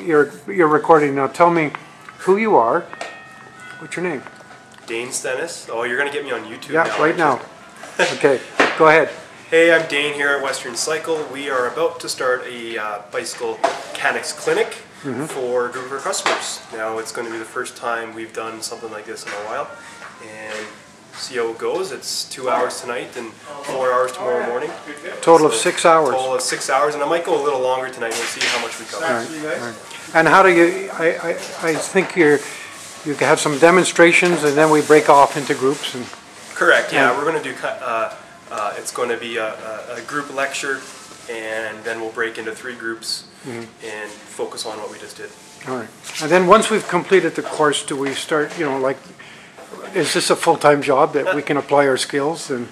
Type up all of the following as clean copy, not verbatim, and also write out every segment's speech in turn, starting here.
you're recording now. Tell me who you are. What's your name? Dane Stennis. Oh, you're going to get me on YouTube now. Yeah, right now. Okay, go ahead. Hey, I'm Dane here at Western Cycle. We are about to start a bicycle mechanics clinic for a group of our customers. Now, it's going to be the first time we've done something like this in a while, and see how it goes. It's 2 hours tonight and 4 hours tomorrow morning. Total of 6 hours. Total of 6 hours, and I might go a little longer tonight. We'll see how much we cover. All right. And how do you? I think you have some demonstrations, and then we break off into groups. And correct. Yeah, we're going to do. It's going to be a group lecture, and then we'll break into 3 groups and focus on what we just did. All right. And then once we've completed the course, do we start? Like, is this a full-time job that we can apply our skills and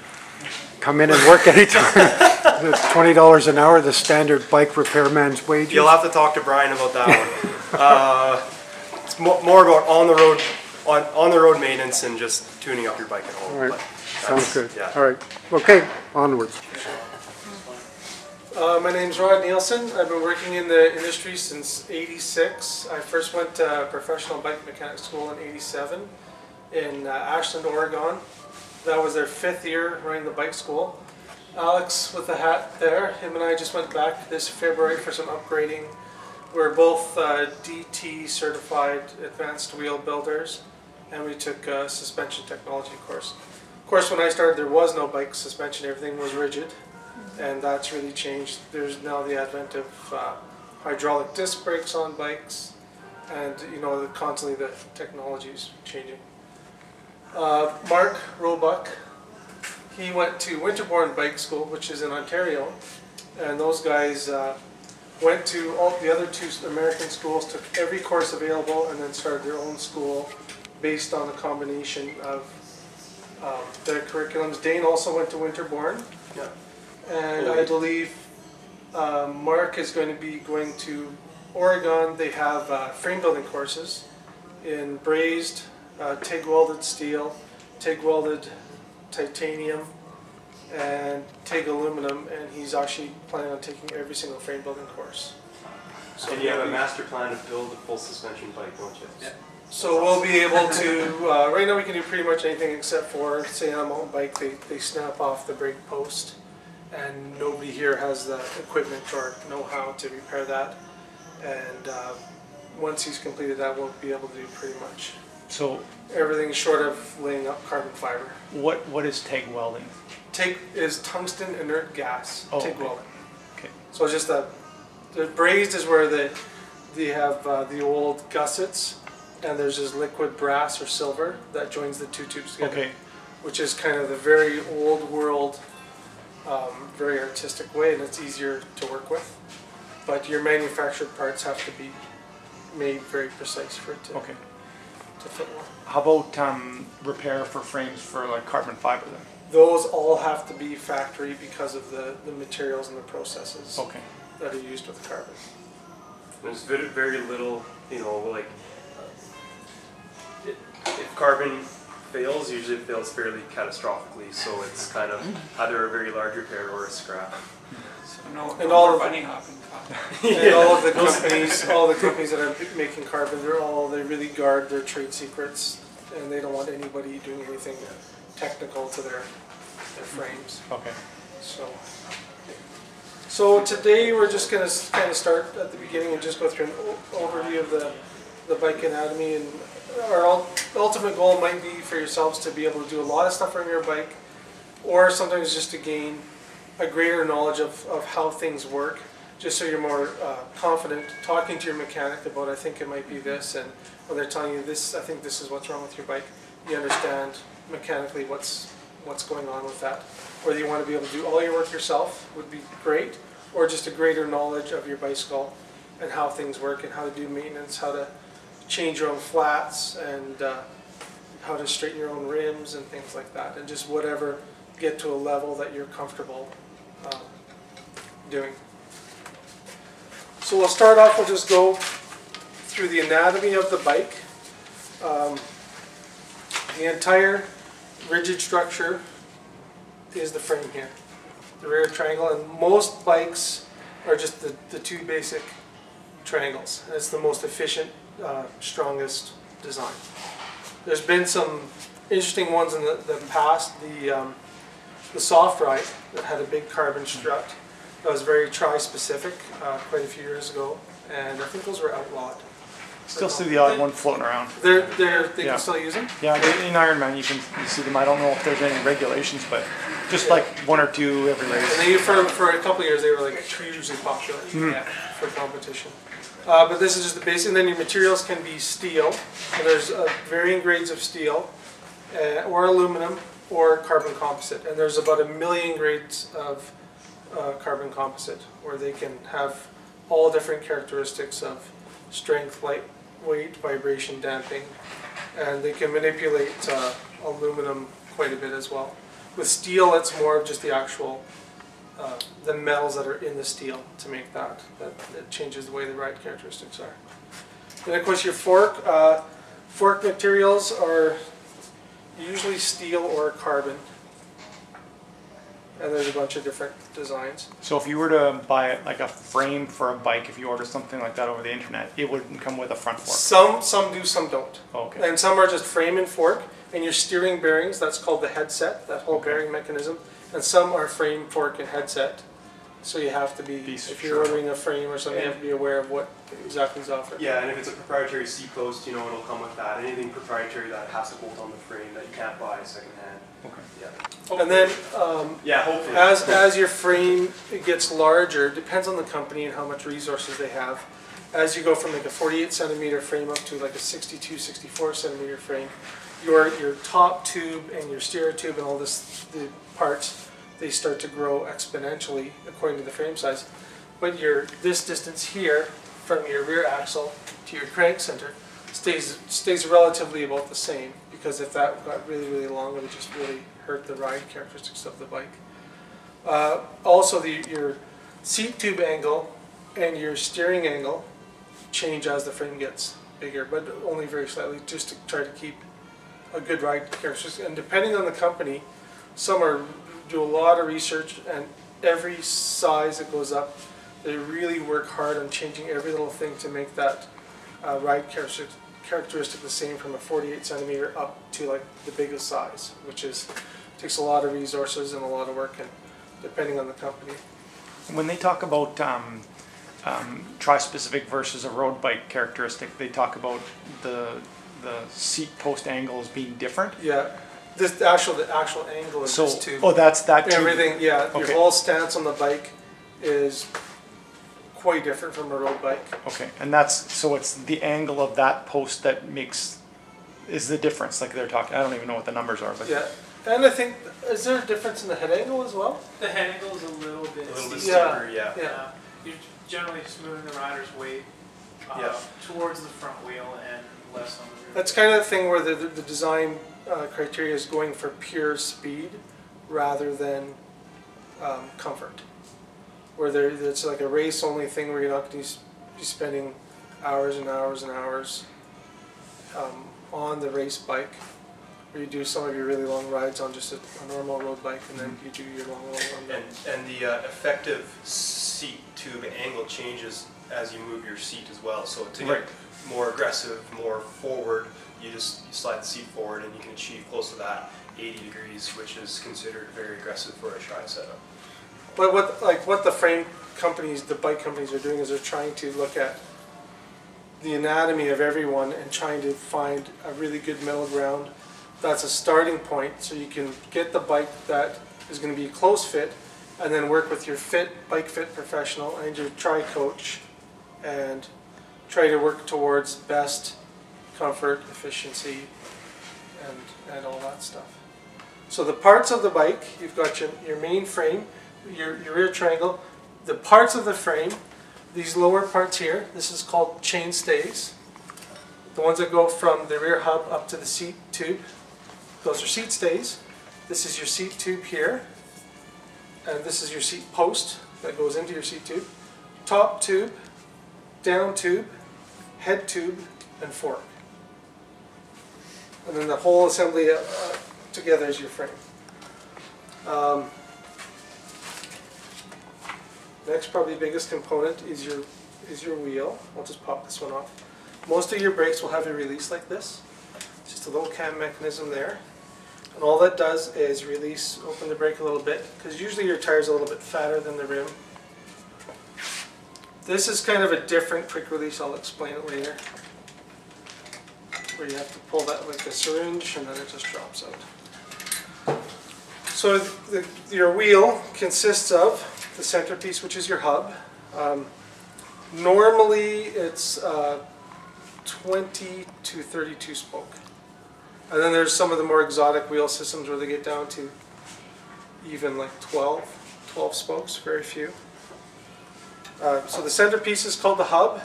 come in and work anytime? The $20 an hour, the standard bike repairman's wages. You'll have to talk to Brian about that one. It's more about on the road maintenance and just tuning up your bike at home. All right. Sounds good. Yeah. All right. Okay. Onwards. My name's Rod Nielsen. I've been working in the industry since '86. I first went to professional bike mechanic school in '87 in Ashland, Oregon. That was their 5th year running the bike school. Alex with the hat there, him and I just went back this February for some upgrading. We're both DT certified advanced wheel builders, and we took a suspension technology course. Of course, when I started, there was no bike suspension. Everything was rigid, and that's really changed. There's now the advent of hydraulic disc brakes on bikes, and constantly the technology is changing. Mark Roebuck, he went to Winterbourne Bike School, which is in Ontario, and those guys went to all the other 2 American schools, took every course available, and then started their own school based on a combination of their curriculums. Dane also went to Winterbourne, and I believe Mark is going to be going to Oregon. They have frame building courses in brazed, TIG welded steel, TIG welded titanium, and TIG aluminum, and he's actually planning on taking every single frame building course. So and you have a master plan to build a full suspension bike, don't you? Yeah. So we'll be able to, right now we can do pretty much anything except for, say on a mountain bike, they snap off the brake post, and nobody here has the equipment or know-how to repair that. And once he's completed that, we'll be able to do pretty much everything short of laying up carbon fiber. What is TIG welding? TIG is tungsten inert gas. TIG welding. Okay. So it's just the brazed is where they have the old gussets, and there's this liquid brass or silver that joins the 2 tubes together. Okay. Which is kind of the very old world, very artistic way, and it's easier to work with. But your manufactured parts have to be made very precise for it to fit well. How about repair for frames for like carbon fiber then? Those all have to be factory because of the materials and the processes that are used with carbon. There's very little, like if carbon fails, usually it fails fairly catastrophically, so it's kind of either a very large repair or a scrap. And all of the companies that are making carbon, they really guard their trade secrets, and they don't want anybody doing anything technical to their frames. Okay. So today we're just going to kind of start at the beginning and just go through an overview of the bike anatomy, and our ultimate goal might be for yourselves to be able to do a lot of stuff on your bike, or sometimes just to gain a greater knowledge of how things work, just so you're more confident talking to your mechanic about, I think it might be this, and when they're telling you this, I think this is what's wrong with your bike, you understand mechanically what's going on with that. Whether you want to be able to do all your work yourself would be great, or just a greater knowledge of your bicycle and how things work and how to do maintenance, how to change your own flats, and how to straighten your own rims and things like that, and just whatever, get to a level that you're comfortable doing. So we'll start off, we'll just go through the anatomy of the bike. The entire rigid structure is the frame here, the rear triangle, and most bikes are just the 2 basic triangles. It's the most efficient, strongest design. There's been some interesting ones in the past. The soft ride that had a big carbon strut that was very tri-specific quite a few years ago, and I think those were outlawed. Still see the odd one floating around. They Yeah. can still use them? Yeah, in Ironman you see them. I don't know if there's any regulations, but just like one or two every race. And they, for a couple of years, they were like hugely popular for competition. But this is just the basic. And then your materials can be steel. And there's varying grades of steel, or aluminum, or carbon composite. And there's about 1 million grades of carbon composite, where they can have all different characteristics of strength, weight, vibration, damping, and they can manipulate aluminum quite a bit as well. With steel, it's more of just the actual, the metals that are in the steel to make that changes the way the ride characteristics are. And of course your fork materials are usually steel or carbon. And there's a bunch of different designs. So if you were to buy like a frame for a bike, if you order something like that over the internet, it wouldn't come with a front fork? Some do, some don't. Oh, okay. And some are just frame and fork. And your steering bearings, that's called the headset, that whole bearing mechanism. And some are frame, fork, and headset. So you have to be if you're ordering a frame or something, you have to be aware of what exactly is offered. Yeah, and if it's a proprietary seat post, it'll come with that. Anything proprietary that has to bolt on the frame that you can't buy secondhand. Okay. Yeah. And then hopefully. as your frame gets larger, depends on the company and how much resources they have. As you go from like a 48 centimeter frame up to like a 62, 64 centimeter frame, your top tube and your steer tube and all the parts, they start to grow exponentially according to the frame size. But this distance here from your rear axle to your crank center stays relatively about the same, because if that got really, really long, it would just really hurt the ride characteristics of the bike. Also, your seat tube angle and your steering angle change as the frame gets bigger, but only very slightly, just to try to keep a good ride characteristic. And depending on the company, some do a lot of research, and every size that goes up, they really work hard on changing every little thing to make that ride characteristic the same from a 48 centimeter up to like the biggest size, which takes a lot of resources and a lot of work, and depending on the company. When they talk about tri-specific versus a road bike characteristic, they talk about the seat post angles being different. Yeah, the actual angle of this tube. Oh, that's that tube. Everything, yeah. Okay. Your whole stance on the bike is quite different from a road bike. Okay, and so it's the angle of that post that is the difference. Like they're talking, I don't even know what the numbers are, but yeah. And I think, is there a difference in the head angle as well? The head angle is a little bit steeper, yeah. You're generally smoothing the rider's weight towards the front wheel and less on the rear. That's kind of the thing where the design criteria is going for pure speed rather than comfort. Where it's like a race only thing where you're not going to be spending hours and hours and hours on the race bike. Where you do some of your really long rides on just a normal road bike, and then you do your long on that. And the effective seat tube angle changes as you move your seat as well. So to get more aggressive, more forward, you slide the seat forward, and you can achieve close to that 80 degrees, which is considered very aggressive for a tri setup. But what the frame companies, the bike companies are doing is they're trying to look at the anatomy of everyone and trying to find a really good middle ground. That's a starting point, so you can get the bike that is going to be a close fit, and then work with your bike fit professional and your tri coach, and try to work towards best comfort, efficiency, and all that stuff. So the parts of the bike, you've got your main frame, your rear triangle, the parts of the frame, these lower parts here, this is called chain stays. The ones that go from the rear hub up to the seat tube, those are seat stays. This is your seat tube here, and this is your seat post that goes into your seat tube. Top tube, down tube, head tube, and fork. And then the whole assembly together is your frame. Next, probably biggest component is your is your wheel. I'll just pop this one off. Most of your brakes will have a release like this. Just a little cam mechanism there. And all that does is release, open the brake a little bit, because usually your tire's a little bit fatter than the rim. This is kind of a different quick release, I'll explain it later. Where you have to pull that like a syringe and then it just drops out. So your wheel consists of the centerpiece, which is your hub. Normally it's 20 to 32 spoke. And then there's some of the more exotic wheel systems where they get down to even like 12 spokes, very few. So the centerpiece is called the hub,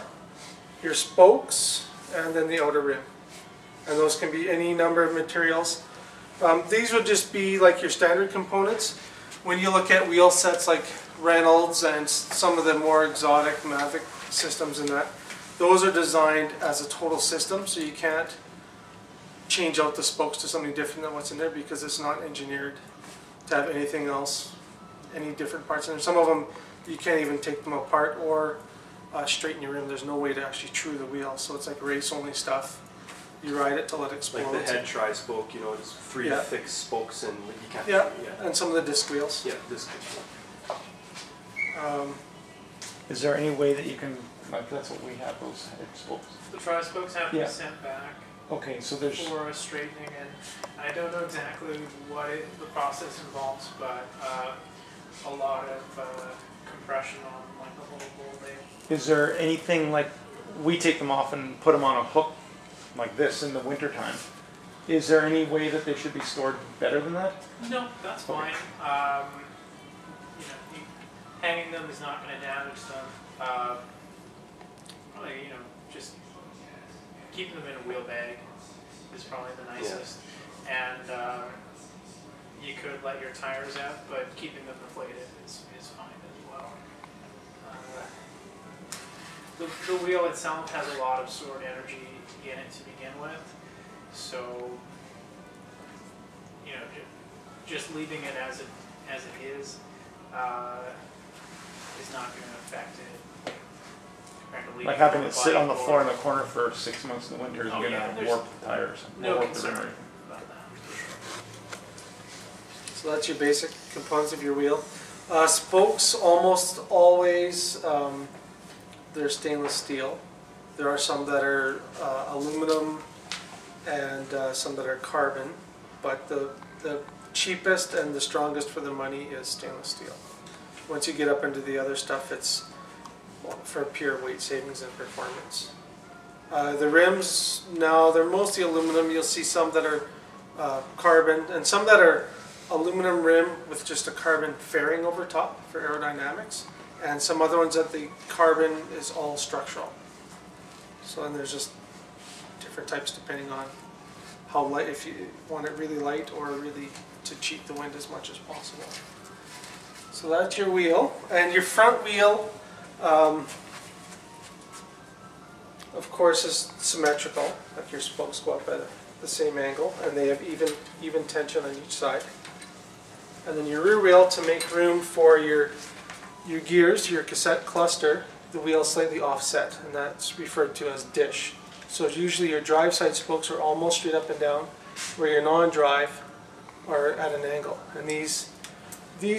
your spokes, and then the outer rim. And those can be any number of materials. These would just be like your standard components. When you look at wheel sets like Reynolds and some of the more exotic Mavic systems and that, those are designed as a total system, so you can't change out the spokes to something different than what's in there because it's not engineered to have anything else, any different parts in there. Some of them you can't even take them apart or straighten your rim. There's no way to actually true the wheel, so it's like race only stuff. You ride it till it explodes. Like the head tri-spoke, you know, just three thick spokes and you can't. Yeah, and some of the disc wheels. Yeah, disc wheels. Is there any way that you can, like that's what we have, those head spokes? The tri-spokes have to be sent back Okay, so there's... for a straightening, and I don't know exactly what the process involves, but a lot of compression on like the whole blade. Is there anything like, we take them off and put them on a hook like this in the winter time. Is there any way that they should be stored better than that? No, that's fine. Hanging them is not going to damage them. Probably, just keeping them in a wheel bag is probably the nicest. And you could let your tires out, but keeping them inflated is fine as well. The wheel itself has a lot of stored energy in it to begin with, so just leaving it as it is not going to affect it. Like having it sit on the floor in the corner for 6 months in the winter is going to warp the tires. No concern about that. So that's your basic components of your wheel. Spokes almost always they're stainless steel. There are some that are aluminum and some that are carbon, but the cheapest and the strongest for the money is stainless steel. Once you get up into the other stuff, it's for pure weight savings and performance. The rims, now they're mostly aluminum. You'll see some that are carbon and some that are aluminum rim with just a carbon fairing over top for aerodynamics, and some other ones that the carbon is all structural. So then there's just different types depending on how light, if you want it really light or really to cheat the wind as much as possible. So that's your wheel, and your front wheel of course is symmetrical, like your spokes go up at the same angle and they have even tension on each side. And then your rear wheel, to make room for your gears, your cassette cluster, the wheel is slightly offset, and that's referred to as dish. So usually your drive side spokes are almost straight up and down, where your non-drive are at an angle. And these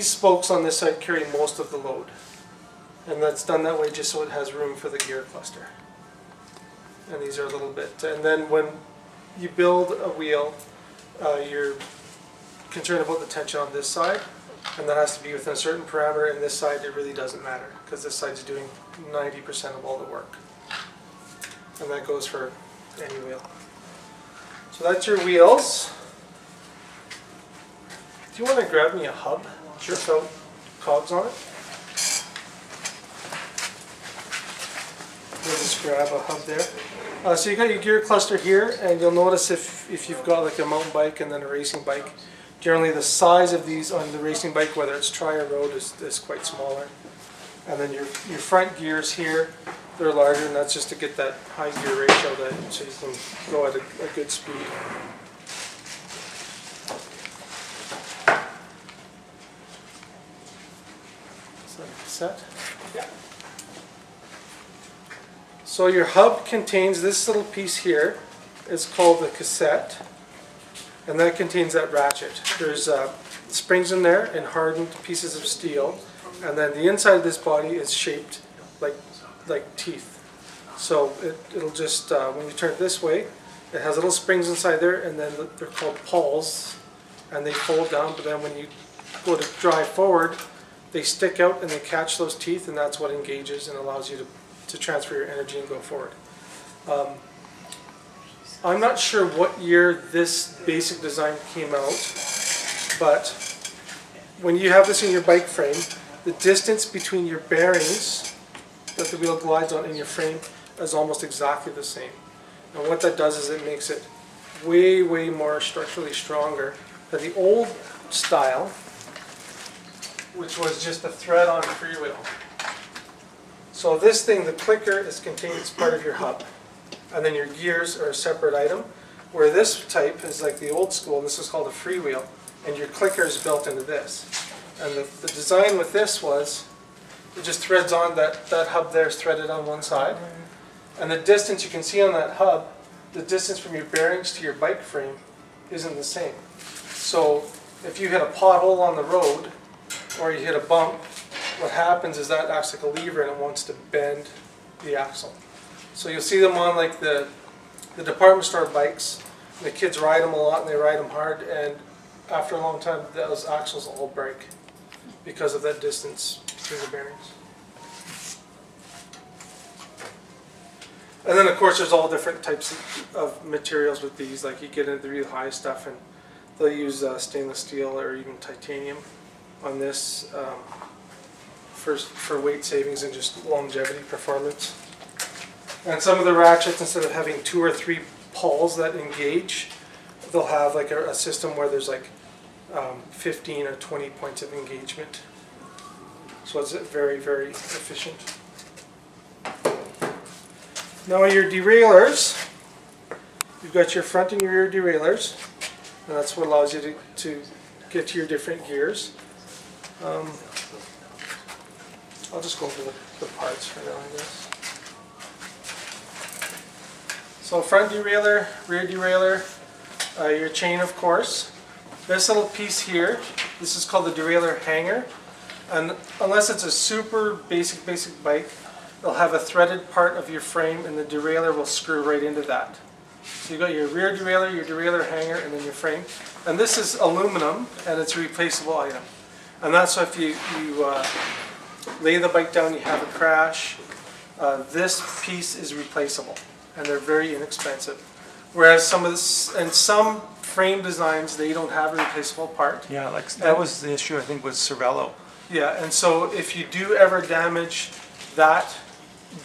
spokes on this side carry most of the load. And that's done that way just so it has room for the gear cluster. And these are a little bit, and then when you build a wheel, you're concerned about the tension on this side, and that has to be within a certain parameter, and this side it really doesn't matter, because this side's doing 90% of all the work. And that goes for any wheel. So that's your wheels. Do you want to grab me a hub? Sure. So cogs on it? We'll just grab a hub there. So you got your gear cluster here, and you'll notice if you've got like a mountain bike and then a racing bike, generally the size of these on the racing bike, whether it's tri or road, is quite smaller. And then your front gears here, they're larger, and that's just to get that high gear ratio so you can go at a good speed. Is that set? Yeah. So your hub contains this little piece here. It's called the cassette, and that contains that ratchet. There's springs in there and hardened pieces of steel, and then the inside of this body is shaped like teeth. So it'll just, when you turn it this way, it has little springs inside there, and then they're called pawls, and they fold down, but then when you go to drive forward, they stick out and they catch those teeth, and that's what engages and allows you to transfer your energy and go forward. I'm not sure what year this basic design came out, but when you have this in your bike frame, the distance between your bearings that the wheel glides on in your frame is almost exactly the same. And what that does is it makes it way, way more structurally stronger than the old style, which was just a thread on freewheel. So this thing, the clicker, is contained as part of your hub. And then your gears are a separate item, where this type is like the old school, and this is called a freewheel, and your clicker is built into this. And the design with this was, it just threads on, that hub there is threaded on one side. And the distance you can see on that hub, the distance from your bearings to your bike frame isn't the same. So if you hit a pothole on the road, or you hit a bump, what happens is that acts like a lever and it wants to bend the axle. So you'll see them on like the department store bikes. The kids ride them a lot and they ride them hard, and after a long time those axles all break because of that distance between the bearings. And then of course there's all different types of materials with these. Like you get into the real high stuff and they'll use stainless steel or even titanium on this for weight savings and just longevity performance. And some of the ratchets, instead of having 2 or 3 pawls that engage, they'll have like a system where there's like 15 or 20 points of engagement. So it's very, very efficient. Now your derailleurs, you've got your front and your rear derailleurs, and that's what allows you to get to your different gears. I'll just go over the parts for now, I guess. So front derailleur, rear derailleur, your chain of course. This little piece here, this is called the derailleur hanger. And unless it's a super basic bike, they'll have a threaded part of your frame and the derailleur will screw right into that. So you've got your rear derailleur, your derailleur hanger, and then your frame. And this is aluminum and it's a replaceable item. And that's why if you lay the bike down, you have a crash, this piece is replaceable. And they're very inexpensive. Whereas some frame designs, they don't have a replaceable part. Yeah, like that was the issue I think with Cervelo. Yeah, and so if you do ever damage that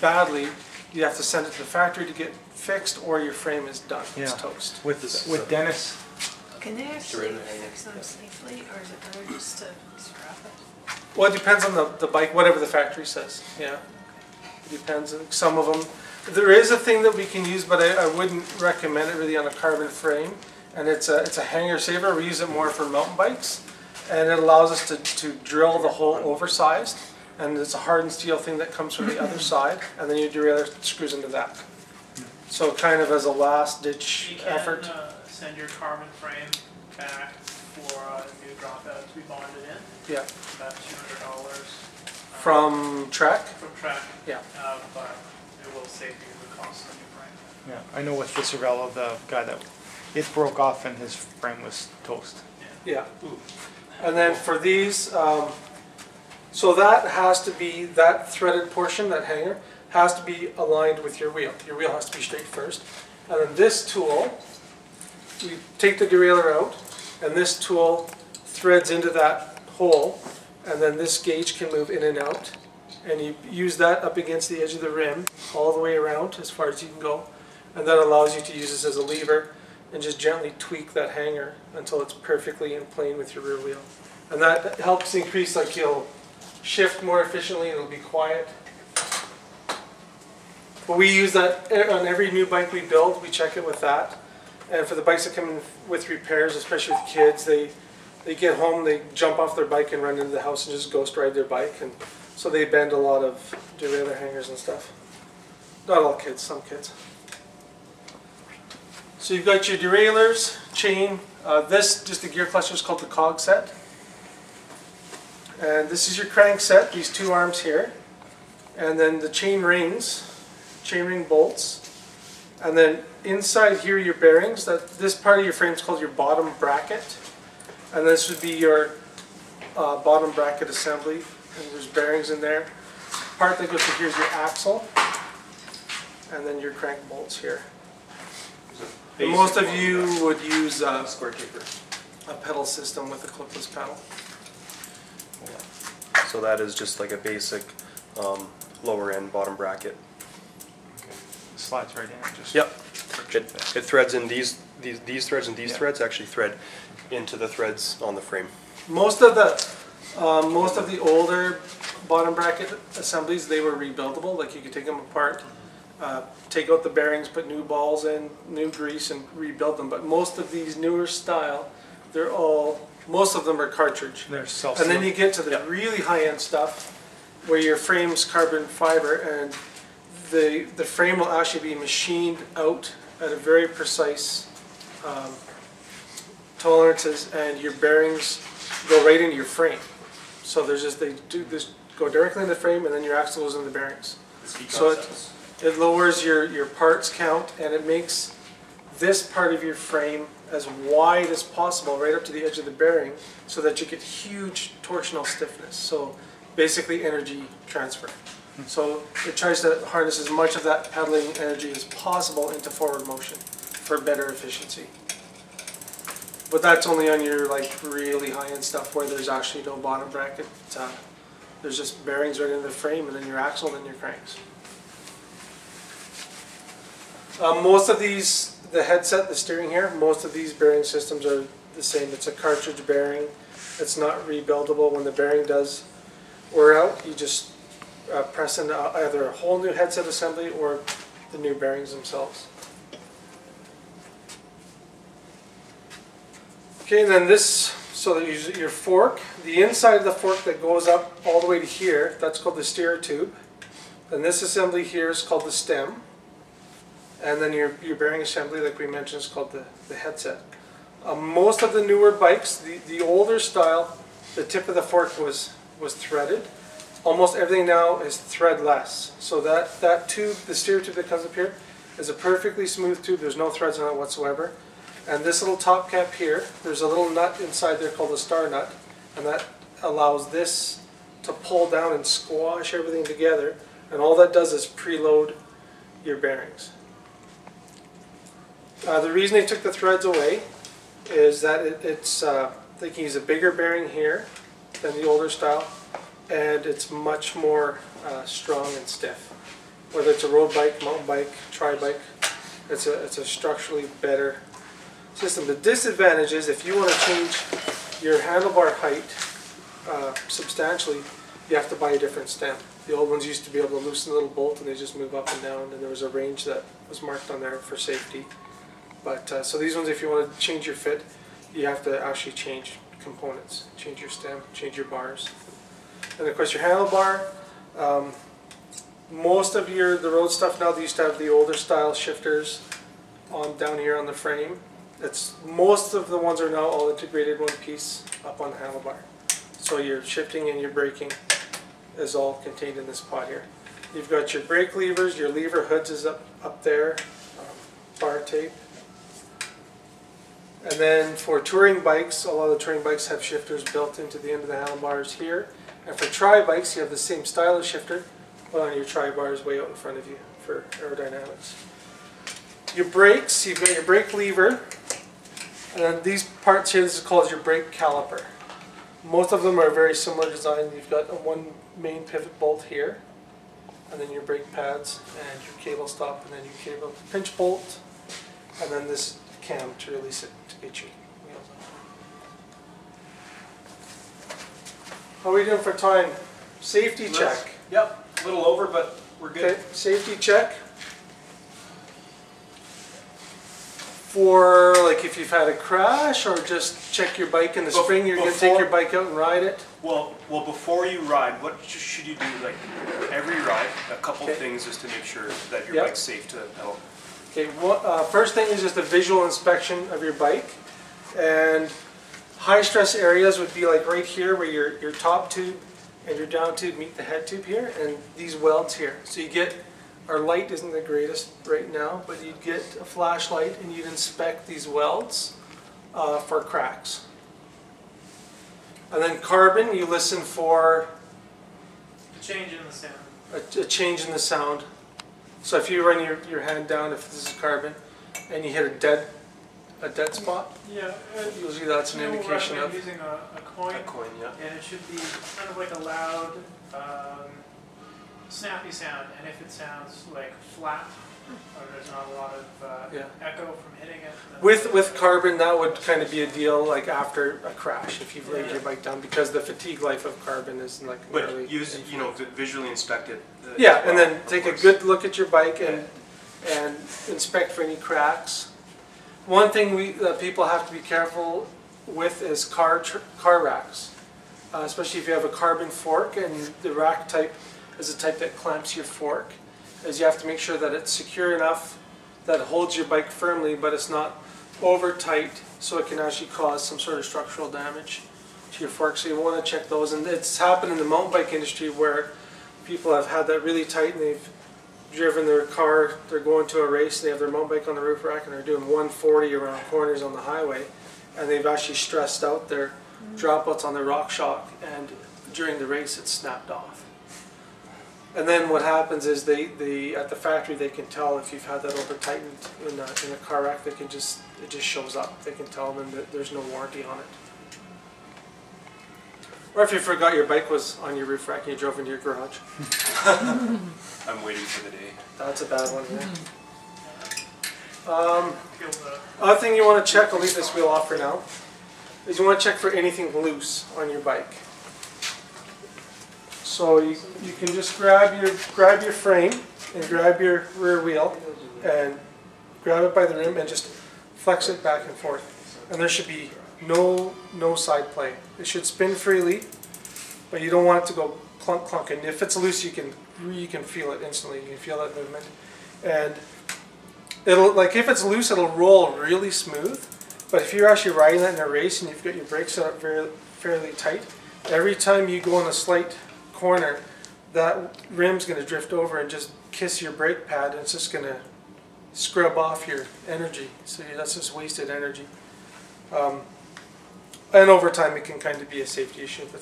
badly, you have to send it to the factory to get fixed, or your frame is done. Yeah. It's toast. With Dennis. Can they actually fix them safely, or is it better just to scrap it? Well, it depends on the bike, whatever the factory says. Yeah, it depends. Some of them. There is a thing that we can use, but I wouldn't recommend it really on a carbon frame. And it's a hanger saver. We use it more for mountain bikes. And it allows us to drill the hole oversized. And it's a hardened steel thing that comes from the other side. And then your derailleur screws into that. So kind of as a last ditch effort. You can send your carbon frame back for a new dropout to be bonded in. Yeah. About $200. From Trek? From Trek. Yeah. But it will save you the cost of the new frame. Yeah, I know with the Cervelo, the guy that it broke off and his frame was toast. Yeah. And then for these, so that has to be, that threaded portion, that hanger, has to be aligned with your wheel. Your wheel has to be straight first. And then this tool, you take the derailleur out, and this tool threads into that hole, and then this gauge can move in and out. And you use that up against the edge of the rim, all the way around as far as you can go. And that allows you to use this as a lever and just gently tweak that hanger until it's perfectly in plane with your rear wheel. And that helps increase, like you'll shift more efficiently, it'll be quiet. But we use that on every new bike we build, we check it with that. And for the bikes that come in with repairs, especially with kids, they get home, they jump off their bike and run into the house and just ghost ride their bike. And so they bend a lot of derailleur hangers and stuff. Not all kids, some kids. So you've got your derailleurs, chain. This, just the gear cluster, is called the cog set. And this is your crank set, these two arms here. And then the chain rings, chain ring bolts. And then inside here, your bearings. This part of your frame is called your bottom bracket. And this would be your bottom bracket assembly. And there's bearings in there. Part that goes to here is your axle. And then your crank bolts here. And most of you would use a Square taper. pedal system with a clipless pedal. So that is just like a basic lower end bottom bracket. Okay. Slides right in. Just Yep. It threads in these threads and these threads actually thread into the threads on the frame. Most of the older bottom bracket assemblies, they were rebuildable. Like you could take them apart, take out the bearings, put new balls in, new grease, and rebuild them. But most of these newer style, most of them are cartridge. They're self-sealed. And then you get to the really high-end stuff where your frame's carbon fiber, and the frame will actually be machined out at a very precise tolerances, and your bearings go right into your frame. So they do this, go directly in the frame, and then your axle goes in the bearings. So it lowers your parts count, and it makes this part of your frame as wide as possible, right up to the edge of the bearing, so that you get huge torsional stiffness. So basically energy transfer. So it tries to harness as much of that pedaling energy as possible into forward motion for better efficiency. But that's only on your like really high-end stuff where there's actually no bottom bracket. There's just bearings right in the frame, and then your axle, and then your cranks. Most of these, the headset, the steering here, most of these bearing systems are the same. It's a cartridge bearing. It's not rebuildable. When the bearing does wear out, you just press in either a whole new headset assembly or the new bearings themselves. Okay, and then this, so your fork, the inside of the fork that goes up all the way to here, that's called the steer tube. And this assembly here is called the stem. And then your bearing assembly, like we mentioned, is called the headset. Most of the newer bikes, the older style, the tip of the fork was threaded. Almost everything now is threadless. So that tube, the steer tube that comes up here, is a perfectly smooth tube. There's no threads on it whatsoever. And this little top cap here, there's a little nut inside there called the star nut, and that allows this to pull down and squash everything together. And all that does is preload your bearings. The reason they took the threads away is that they can use a bigger bearing here than the older style, and it's much more strong and stiff. Whether it's a road bike, mountain bike, tri-bike, it's a structurally better system. The disadvantage is if you want to change your handlebar height substantially, you have to buy a different stem. The old ones used to be able to loosen a little bolt and they just move up and down, and there was a range that was marked on there for safety. But so these ones, if you want to change your fit, you have to actually change components, change your stem, change your bars. And of course your handlebar, most of the road stuff now, they used to have the older style shifters down here on the frame. Most of the ones are now all integrated one piece up on the handlebar. So your shifting and your braking is all contained in this pod here. You've got your brake levers, your lever hoods is up there, bar tape. And then for touring bikes, a lot of the touring bikes have shifters built into the end of the handlebars here. And for tri-bikes, you have the same style of shifter, but on your tri-bars way out in front of you for aerodynamics. Your brakes, you've got your brake lever, and then these parts here, this is called your brake caliper. Most of them are very similar design. You've got one main pivot bolt here, and then your brake pads, and your cable stop, and then your cable pinch bolt, and then this cam to release it to get your wheels on. How are we doing for time? Safety check. Yep, a little over, but we're good. Okay, safety check. For like if you've had a crash or just check your bike in the spring, you're going to take your bike out and ride it? Well, before you ride, what should you do? Like every ride, a couple things just to make sure that your bike's safe to pedal. Okay, first thing is just a visual inspection of your bike. And high stress areas would be like right here where your top tube and your down tube meet the head tube here, and these welds here. So you get, our light isn't the greatest right now, but you'd get a flashlight and you'd inspect these welds for cracks. And then carbon, you listen for A change in the sound. a change in the sound. So if you run your hand down, if this is carbon, and you hit a dead spot, Yeah. usually that's an indication recommend of using a coin. A coin, yeah. And it should be kind of like a loud, snappy sound. And if it sounds like flat, or there's not a lot of echo from hitting it. With carbon, that would kind of be a deal like after a crash if you've laid your bike down, because the fatigue life of carbon is like But nearly use, infinite. visually inspect it. Yeah, and then take a good look at your bike and inspect for any cracks. One thing that people have to be careful with is car racks, especially if you have a carbon fork, and the rack type is the type that clamps your fork. Is you have to make sure that it's secure enough that it holds your bike firmly, but it's not over tight, so it can actually cause some sort of structural damage to your fork. So you want to check those, and it's happened in the mountain bike industry where people have had that really tight, and they've driven their car, they're going to a race, they have their mountain bike on the roof rack, and they're doing 140 around corners on the highway, and they've actually stressed out their dropouts on their rock shock, and during the race it snapped off. And then what happens is they at the factory they can tell if you've had that over tightened in a car rack. It just shows up. They can tell them that there's no warranty on it. Or if you forgot your bike was on your roof rack and you drove into your garage. I'm waiting for the day. That's a bad one, yeah. Other thing you want to check, I'll leave this wheel off for now, is you want to check for anything loose on your bike. So you can just grab your frame and grab your rear wheel and grab it by the rim and just flex it back and forth. And there should be no side play. It should spin freely, but you don't want it to go clunk clunk. And if it's loose, you can feel it instantly. You can feel that movement, and it'll, like if it's loose, it'll roll really smooth. But if you're actually riding that in a race and you've got your brakes set up fairly tight, every time you go on a slight corner, that rim's going to drift over and just kiss your brake pad, and it's just going to scrub off your energy. So that's just wasted energy. And over time, it can kind of be a safety issue if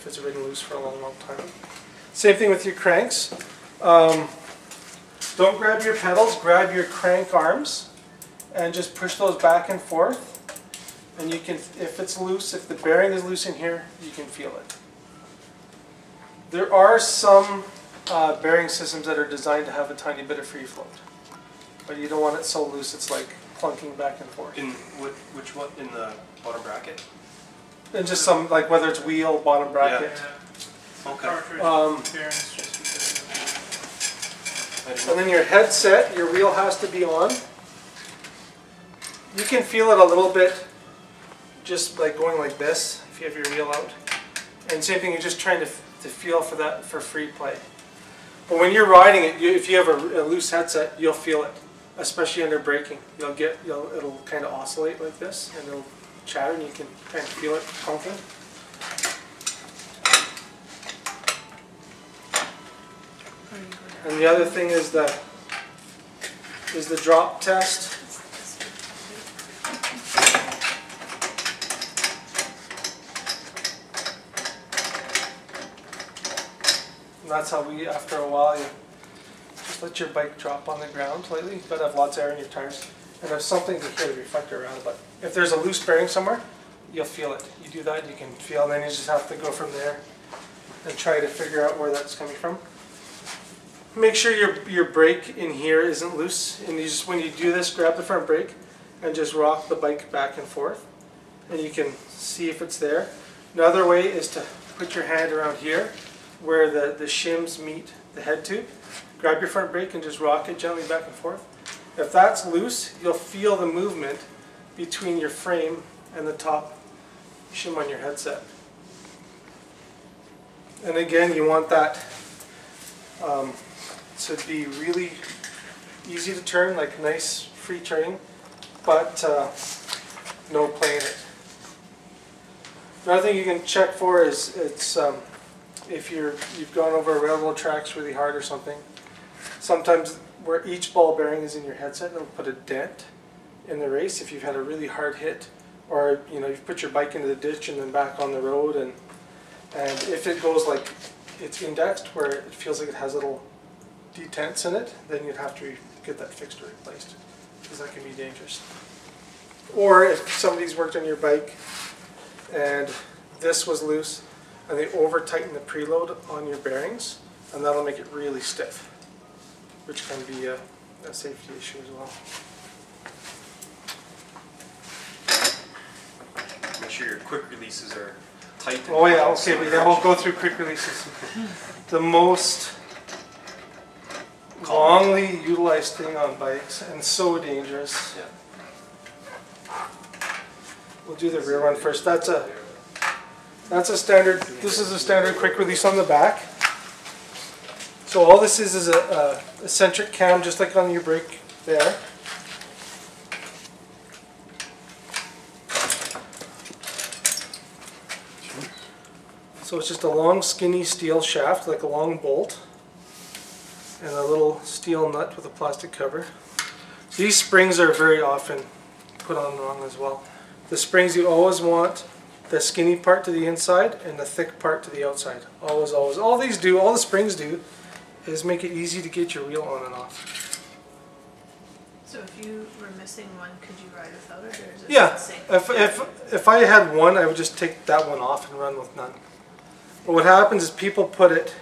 it's ridden loose for a long time. Same thing with your cranks. Don't grab your pedals, grab your crank arms, and just push those back and forth. And you can, if it's loose, if the bearing is loose in here, you can feel it. There are some bearing systems that are designed to have a tiny bit of free float, but you don't want it so loose it's like clunking back and forth. In which one? In the bottom bracket? And just some, like whether it's wheel, bottom bracket. Yeah. Okay. Cartridge bearings just because. And then your headset, your wheel has to be on. You can feel it a little bit just like going like this if you have your wheel out. And same thing, you're just trying to feel for that, for free play. But when you're riding it, if you have a loose headset, you'll feel it, especially under braking. It'll kind of oscillate like this, and it'll chatter, and you can kind of feel it clunking. And the other thing is the drop test. And that's how we, after a while, you just let your bike drop on the ground slightly. You've got to have lots of air in your tires. And there's something to hear the reflector around, but if there's a loose bearing somewhere, you'll feel it. You do that, you can feel, and then you just have to go from there and try to figure out where that's coming from. Make sure your brake in here isn't loose, and you just, when you do this, grab the front brake and just rock the bike back and forth, and you can see if it's there. Another way is to put your hand around here where the shims meet the head tube. Grab your front brake and just rock it gently back and forth. If that's loose, you'll feel the movement between your frame and the top shim on your headset. And again, you want that to be really easy to turn, like nice free turning, but no playing it. Another thing you can check for is if you've gone over railroad tracks really hard or something. Sometimes where each ball bearing is in your headset, it'll put a dent in the race if you've had a really hard hit, or you've put your bike into the ditch and then back on the road, and if it goes like it's indexed where it feels like it has little detents in it, then you'd have to get that fixed or replaced, because that can be dangerous. Or if somebody's worked on your bike and this was loose and they over tighten the preload on your bearings, and that'll make it really stiff, which can be a safety issue as well. Make sure your quick releases are tight. Oh yeah, okay, we'll go through quick releases. The most commonly utilized thing on bikes, and so dangerous. Yeah. We'll do the rear one first. That's a standard. This is a standard quick release on the back. So all this is a eccentric cam, just like on your brake there. So it's just a long skinny steel shaft, like a long bolt, and a little steel nut with a plastic cover. These springs are very often put on wrong as well. The springs, you always want the skinny part to the inside and the thick part to the outside. Always, always. All the springs do is make it easy to get your wheel on and off. So if you were missing one, could you ride without it, or is it Yeah, the same? if I had one, I would just take that one off and run with none. But what happens is people put it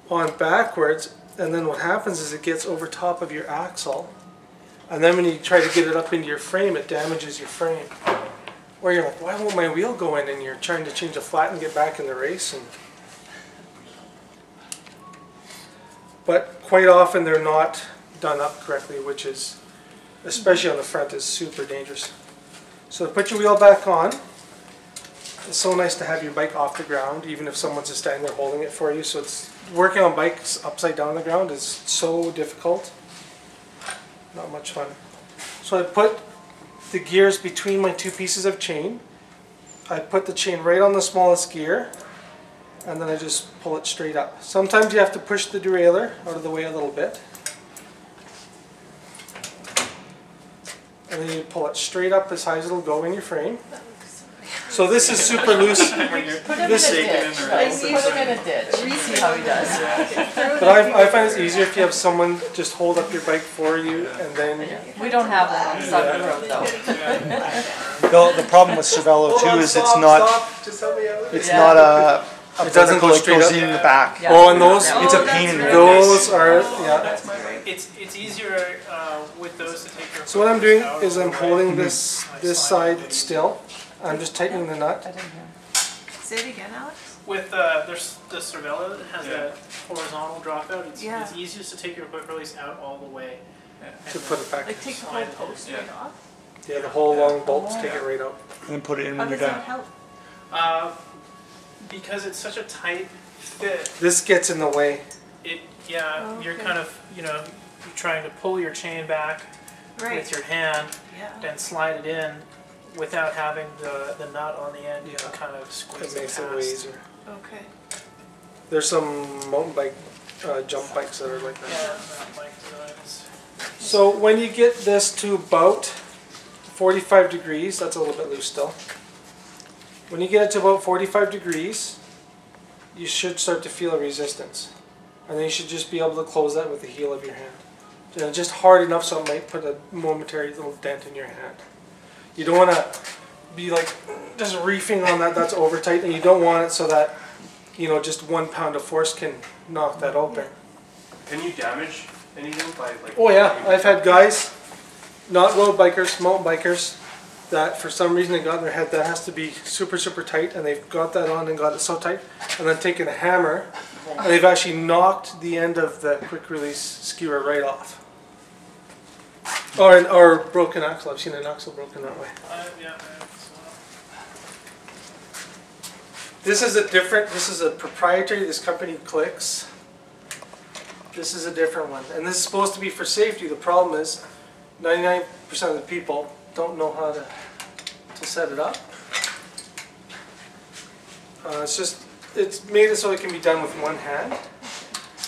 on backwards, and then what happens is it gets over top of your axle, and then when you try to get it up into your frame, it damages your frame. Or you're like, why won't my wheel go in? And you're trying to change a flat and get back in the race. But quite often they're not done up correctly, which is, especially on the front, is super dangerous. So to put your wheel back on, it's so nice to have your bike off the ground, even if someone's just standing there holding it for you. So it's working on bikes upside down on the ground is so difficult. Not much fun. So I put the gears between my two pieces of chain. I put the chain right on the smallest gear, and then I just pull it straight up. Sometimes you have to push the derailleur out of the way a little bit. And then you pull it straight up as high as it'll go in your frame. So this is super loose. Put him in a ditch. Put him in a ditch. See how he does. But I find it's easier if you have someone just hold up your bike for you, and then... We don't have one on Southern Road though. The problem with Cervelo too is it's not Just help me out. it's not a It doesn't go vertical, it straight goes up. in the back. Yeah. Oh, and those? It's a pain in the Those are, yeah. It's easier with those to take your. So what I'm doing out is I'm of the holding way. this side still. I'm just tightening the I nut. didn't hear. Say it again, Alex? With there's the Cervelo that has that horizontal dropout. It's easiest to take your quick release out all the way. To put it back. Like take the whole post right off? Yeah, the whole long bolts, take it right out. And then put it in How when you're does done. that help? Because it's such a tight fit. This gets in the way. Oh, You're okay. kind of you're trying to pull your chain back Right. with your hand Yeah. and slide it in without having the nut on the end. You Yeah. can kind of squeeze It makes it it past. way easier. Okay. There's some mountain bike jump bikes that are like that. Yeah, mountain bike designs. So when you get this to about 45 degrees, that's a little bit loose still. When you get it to about 45 degrees, you should start to feel a resistance. And then you should just be able to close that with the heel of your hand. And just hard enough so it might put a momentary little dent in your hand. You don't want to be like just reefing on that, that's over tight, and you don't want it so that, just 1 pound of force can knock that open. Can you damage anything by like? Oh yeah, I've had guys, not road bikers, mountain bikers, that for some reason they got in their head that has to be super, super tight, and they've got that on and got it so tight, and then taken a hammer, and they've actually knocked the end of the quick release skewer right off. Or broken axle. I've seen an axle broken that way. Yeah. This is a proprietary, this company Clicks. This is a different one. And this is supposed to be for safety. The problem is 99% of the people don't know how to set it up. It's made it so it can be done with one hand.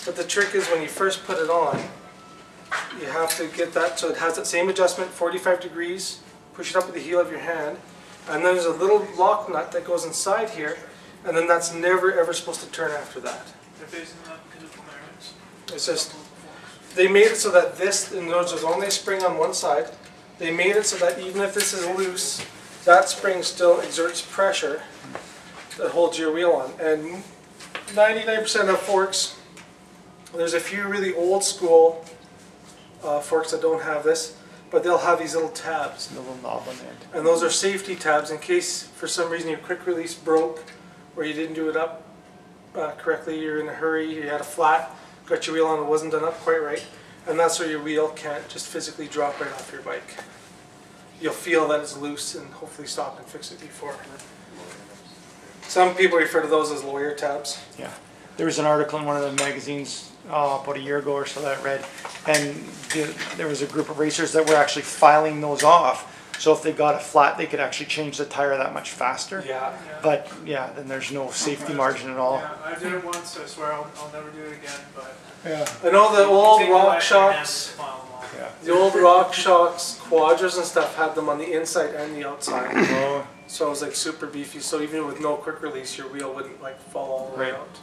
But the trick is when you first put it on, you have to get that so it has that same adjustment, 45 degrees, push it up with the heel of your hand, and then there's a little lock nut that goes inside here, and then that's never ever supposed to turn after that. They're facing up because of clearance. It's just, they made it so that this, and there's only a spring on one side, they made it so that even if this is loose, that spring still exerts pressure that holds your wheel on. And 99% of forks, there's a few really old school forks that don't have this, but they'll have these little tabs. The little knob on the end. And those are safety tabs in case for some reason your quick release broke or you didn't do it up correctly, you're in a hurry, you had a flat, got your wheel on, it wasn't done up quite right, and that's where your wheel can't just physically drop right off your bike. You'll feel that it's loose and hopefully stop and fix it before. Some people refer to those as lawyer tabs. Yeah. There was an article in one of the magazines about a year ago or so that I read, and there was a group of racers that were actually filing those off. So if they got a flat, they could actually change the tire that much faster. Yeah. But yeah, then there's no safety margin at all. Yeah, I did it once. I swear I'll never do it again. But Yeah. I know the old take the Rock left hand and Shocks, file them off. Yeah. the old Rock Shocks Quadras and stuff had them on the inside and the outside. Oh, So it was like super beefy, so even with no quick release, your wheel wouldn't like fall all the way Right. out.